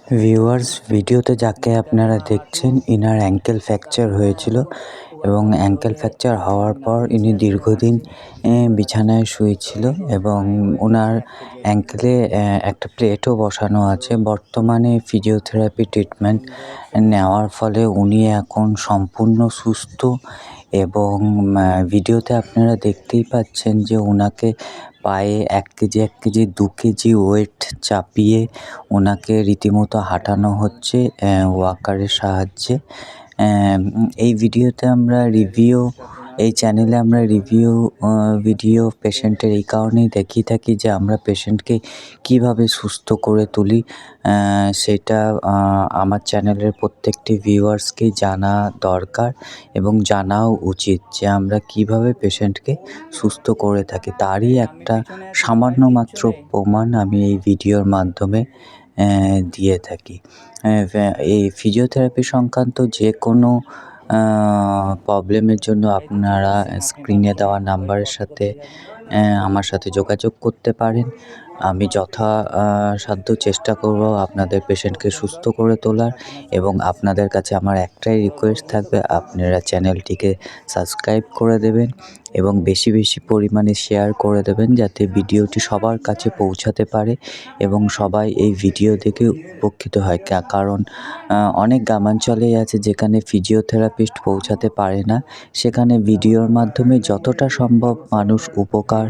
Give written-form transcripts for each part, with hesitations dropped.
Viewers, ভিডিওতে যাকে আপনারা দেখছেন ইনার অ্যাঙ্কেল ফ্র্যাকচার হয়েছিল এবং অ্যাঙ্কেল ফ্র্যাকচার হওয়ার পর ইনি দীর্ঘদিন বিছানায় শুয়েছিল এবং ওনার অ্যাঙ্কেলে একটা প্লেটও বসানো আছে। বর্তমানে ফিজিওথেরাপি ট্রিটমেন্ট নেওয়ার ফলে উনি এখন সম্পূর্ণ সুস্থ এবং ভিডিওতে আপনারা দেখতেই পাচ্ছেন যে ওনাকে পায়ে 1 কেজি 1 কেজি 2 কেজি ওয়েট চাপিয়ে ওনাকে রীতিমতো হাঁটানো হচ্ছে ওয়াকারের সাহায্যে। এই ভিডিওতে আমরা এই চ্যানেলে আমরা ভিডিও পেশেন্টের এই কারণেই দেখিয়ে থাকি যে আমরা পেশেন্টকে কীভাবে সুস্থ করে তুলি, সেটা আমার চ্যানেলের প্রত্যেকটি ভিউয়ার্সকেই জানা দরকার এবং জানাও উচিত যে আমরা কীভাবে পেশেন্টকে সুস্থ করে থাকি। তারই একটা সামান্য মাত্র প্রমাণ আমি এই ভিডিওর মাধ্যমে দিয়ে থাকি। এই ফিজিওথেরাপি সংক্রান্ত যে কোনো প্রবলেমের জন্য আপনারা স্ক্রিনে দেওয়া নাম্বারের সাথে আমার সাথে যোগাযোগ করতে পারেন। আমি যথাসাধ্য চেষ্টা করব আপনাদের পেশেন্টকে সুস্থ করে তোলার এবং আপনাদের কাছে আমার একটাই রিকোয়েস্ট থাকবে, আপনারা চ্যানেলটিকে সাবস্ক্রাইব করে দেবেন এবং বেশি বেশি পরিমাণে শেয়ার করে দেবেন যাতে ভিডিওটি সবার কাছে পৌঁছাতে পারে এবং সবাই এই ভিডিও দেখে উপকৃত হয়। কারণ অনেক গ্রামাঞ্চলেই আছে যেখানে ফিজিওথেরাপিস্ট পৌঁছাতে পারে না, সেখানে ভিডিওর মাধ্যমে যতটা সম্ভব মানুষ উপকার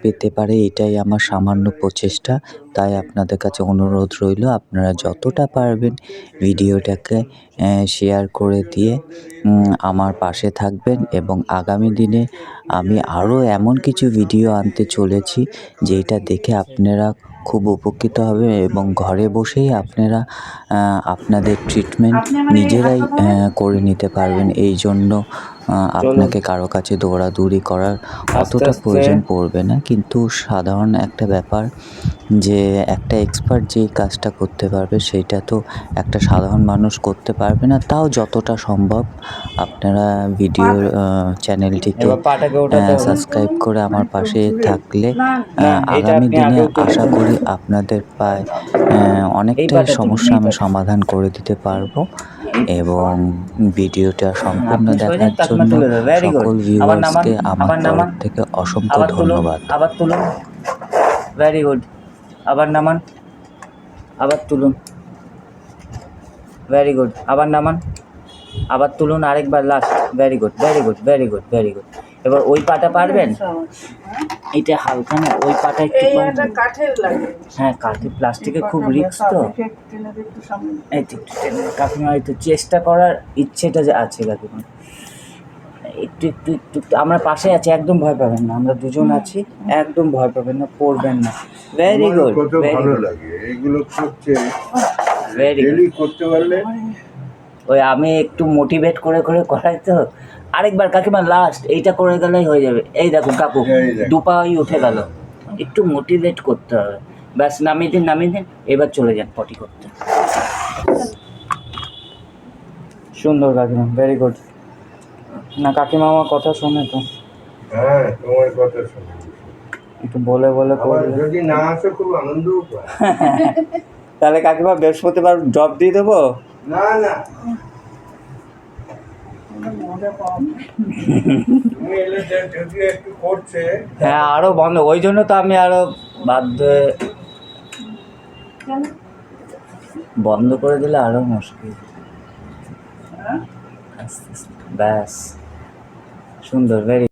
পেতে পারে, এটাই আমার সামান্য প্রচেষ্টা। তাই আপনাদের কাছে অনুরোধ রইল আপনারা যতটা পারবেন ভিডিওটাকে শেয়ার করে দিয়ে আমার পাশে থাকবেন এবং আগামী দিনে আমি আরও এমন কিছু ভিডিও আনতে চলেছি যেটা দেখে আপনারা খুব উপকৃত হবে এবং ঘরে বসেই আপনারা আপনাদের ট্রিটমেন্ট নিজেরাই করে নিতে পারবেন। এই জন্য আপনাকে কারো কাছে দৌড়াদৌড়ি করার অতটা প্রয়োজন পড়বে না। কিন্তু সাধারণ একটা ব্যাপার যে একটা এক্সপার্ট যেই কাজটা করতে পারবে সেইটা তো একটা সাধারণ মানুষ করতে পারবে না। তাও যতটা সম্ভব আপনারা ভিডিওর চ্যানেলটিকে সাবস্ক্রাইব করে আমার পাশে থাকলে আগামী দিনে আশা করি আপনাদের প্রায় অনেকটাই সমস্যা আমি সমাধান করে দিতে পারবো এবং ভিডিওটা সম্পূর্ণ দেখার জন্য সকল ভিউয়ার্সকে আমার তরফ থেকে অসংখ্য ধন্যবাদ। আবার তুলুন, ভেরি গুড। আবার নামান, আবার তুলুন, ভেরি গুড। আবার নামান, আবার তুলুন আরেকবার, last. Very good, very good, very good, very good. এবার ওই পাটা পারবেন? এটা হালকা না, ওই পাটা একটু কাঠের লাগে। হ্যাঁ, কাঠের, প্লাস্টিকের খুব রিস্ক তো। কাকিমা একটু চেষ্টা করার ইচ্ছেটা যে আছে কাকিমা, একটু একটু একটু আমরা পাশে আছি, একদম ভয় পাবেন না, আমরা দুজন আছি, একদম ভয় পাবেন না, পড়বেন না। ভেরি গুড, ভালো লাগে এগুলো করতে, ভেরি গুড। করতে পারলে ওই আমি একটু মোটিভেট করে করে করাই তো। আরেকবার কাকিমা, লাস্ট এইটা করে গেলেই হয়ে যাবে। এই দেখুন কাকু, দুপাই উঠে গেল। একটু মোটিভেট করতে হবে, ব্যাস। নামিয়ে দিন, নামিয়ে দিন, এবার চলে যান পটি করতে। সুন্দর কাকিমা, ভেরি গুড। না কাকিমা আমার কথা শোনে তো। হ্যাঁ, তোমার কথা শুনে একটু বলে বলে করলে যদি না আসে খুব আনন্দ পায়। তাহলে কাকিমা বৃহস্পতিবার জব দিয়ে দেবো। না না, একটু করছে। হ্যাঁ, আরো বন্ধ, ওই জন্য তো আমি আরো বাধ্য বন্ধ করে দিলে আরো মুশকিল। আস্তে আস্তে, ব্যাস। সুন্দর, ভেরি